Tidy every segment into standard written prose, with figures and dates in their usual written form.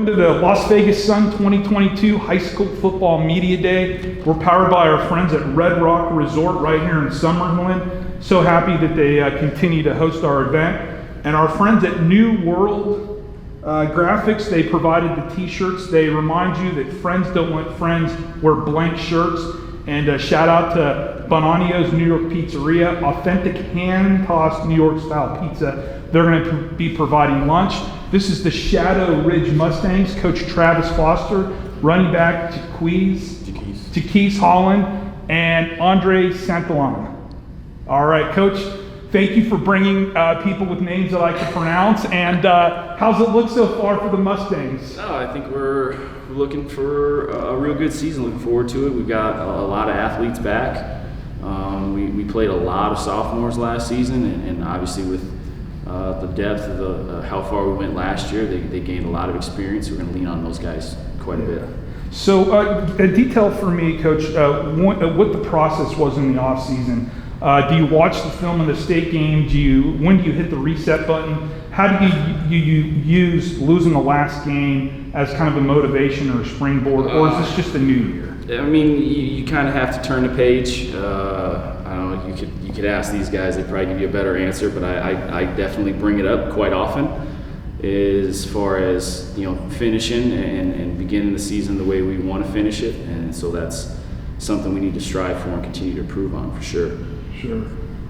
Welcome to the Las Vegas Sun 2022 High School Football Media Day. We're powered by our friends at Red Rock Resort right here in Summerlin. So happy that they continue to host our event. And our friends at New World Graphics, they provided the t-shirts. They remind you that friends don't let friends wear blank shirts. And shout out to Bonanio's New York Pizzeria, authentic hand-tossed New York style pizza. They're going to be providing lunch. This is the Shadow Ridge Mustangs, Coach Travis Foster, running back Jaquise Holland, and Andre Santillana. All right, Coach, thank you for bringing people with names that I can pronounce. And how's it look so far for the Mustangs? No, I think we're looking for a real good season. Looking forward to it. We've got a lot of athletes back. We played a lot of sophomores last season, and obviously with the depth of how far we went last year, they gained a lot of experience. We're going to lean on those guys quite a bit. So, a detail for me, Coach, what the process was in the off season. Do you watch the film of the state game? When do you hit the reset button? How do you use losing the last game as kind of a motivation or a springboard, or is this just a new year? I mean, you kind of have to turn the page. I don't know. You could ask these guys; they'd probably give you a better answer. But I definitely bring it up quite often, as far as finishing and beginning the season the way we want to finish it, and so that's something we need to strive for and continue to improve on for sure. Sure.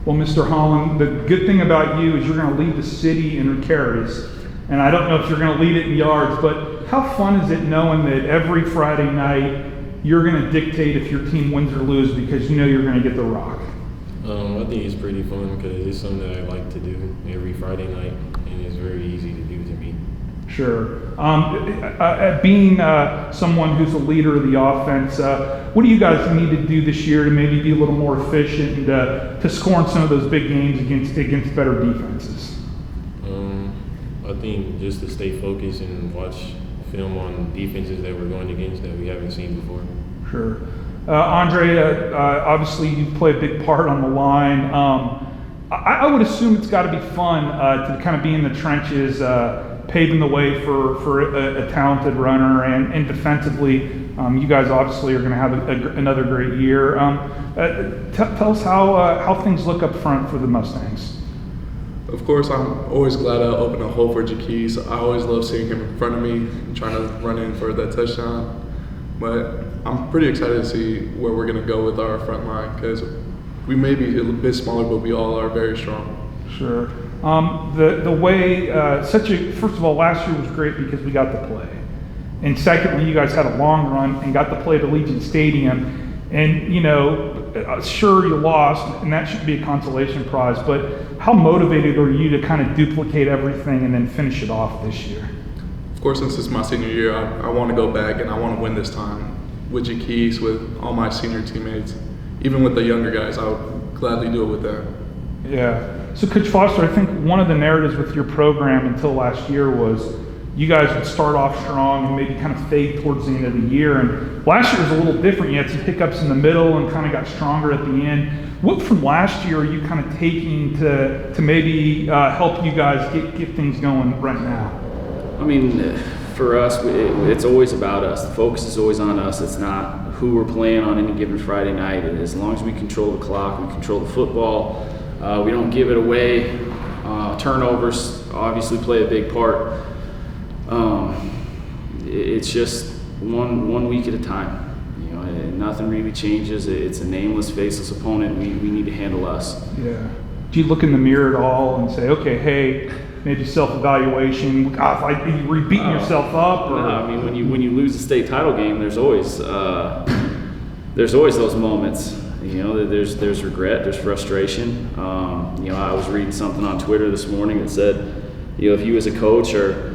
Well, Mr. Holland, the good thing about you is you're going to lead the city in carries, and I don't know if you're going to lead it in yards, but how fun is it knowing that every Friday night you're going to dictate if your team wins or loses because you know you're going to get the rock? I think it's pretty fun because it's something that I like to do every Friday night, and it's very easy to do to me. Sure. Being someone who's a leader of the offense, what do you guys need to do this year to maybe be a little more efficient and to score in some of those big games against better defenses? I think just to stay focused and watch film on defenses that we're going against that we haven't seen before. Sure. Andre, obviously you play a big part on the line. I would assume it's got to be fun to kind of be in the trenches, paving the way for a talented runner, and defensively, you guys obviously are going to have another great year. Tell us how things look up front for the Mustangs. Of course, I'm always glad to open a hole for Jaquise. I always love seeing him in front of me and trying to run in for that touchdown. But I'm pretty excited to see where we're going to go with our front line because we may be a bit smaller, but we all are very strong. Sure. The way, first of all, last year was great because we got to play. And secondly, you guys had a long run and got to play at Allegiant Stadium. And, sure, you lost, and that should be a consolation prize, but how motivated are you to kind of duplicate everything and then finish it off this year? Of course, since it's my senior year, I want to go back and I want to win this time with Jaquise, with all my senior teammates. Even with the younger guys, I would gladly do it with them. Yeah. So, Coach Foster, I think one of the narratives with your program until last year was you guys would start off strong and maybe kind of fade towards the end of the year. And last year was a little different. You had some hiccups in the middle and kind of got stronger at the end. What from last year are you kind of taking to maybe help you guys get things going right now? I mean, for us, it's always about us. The focus is always on us. It's not who we're playing on any given Friday night. As long as we control the clock, we control the football, we don't give it away. Turnovers obviously play a big part. It's just one week at a time. Nothing really changes. It's a nameless, faceless opponent. We need to handle us. Yeah. Do you look in the mirror at all and say, okay, hey, maybe self-evaluation? Are you beating yourself up? Or? No, I mean, when you lose a state title game, there's always those moments. There's regret, there's frustration. I was reading something on Twitter this morning that said, if you as a coach are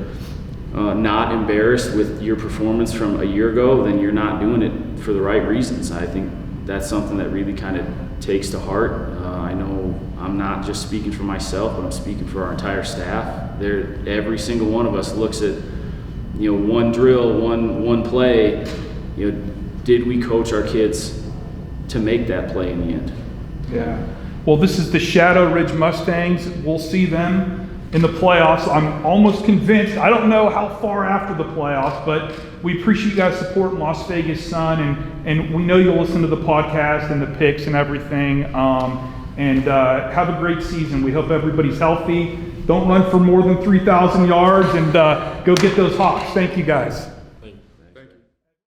not embarrassed with your performance from a year ago, then you're not doing it for the right reasons. I think that's something that really kind of takes to heart. I know I'm not just speaking for myself, but I'm speaking for our entire staff. Every single one of us looks at, one drill, one play. Did we coach our kids to make that play in the end? Yeah. Well, this is the Shadow Ridge Mustangs. We'll see them in the playoffs. I'm almost convinced. I don't know how far after the playoffs, but we appreciate you guys' support in Las Vegas Sun, and we know you'll listen to the podcast and the picks and everything. And have a great season. We hope everybody's healthy. Don't run for more than 3,000 yards, and go get those Hawks. Thank you, guys.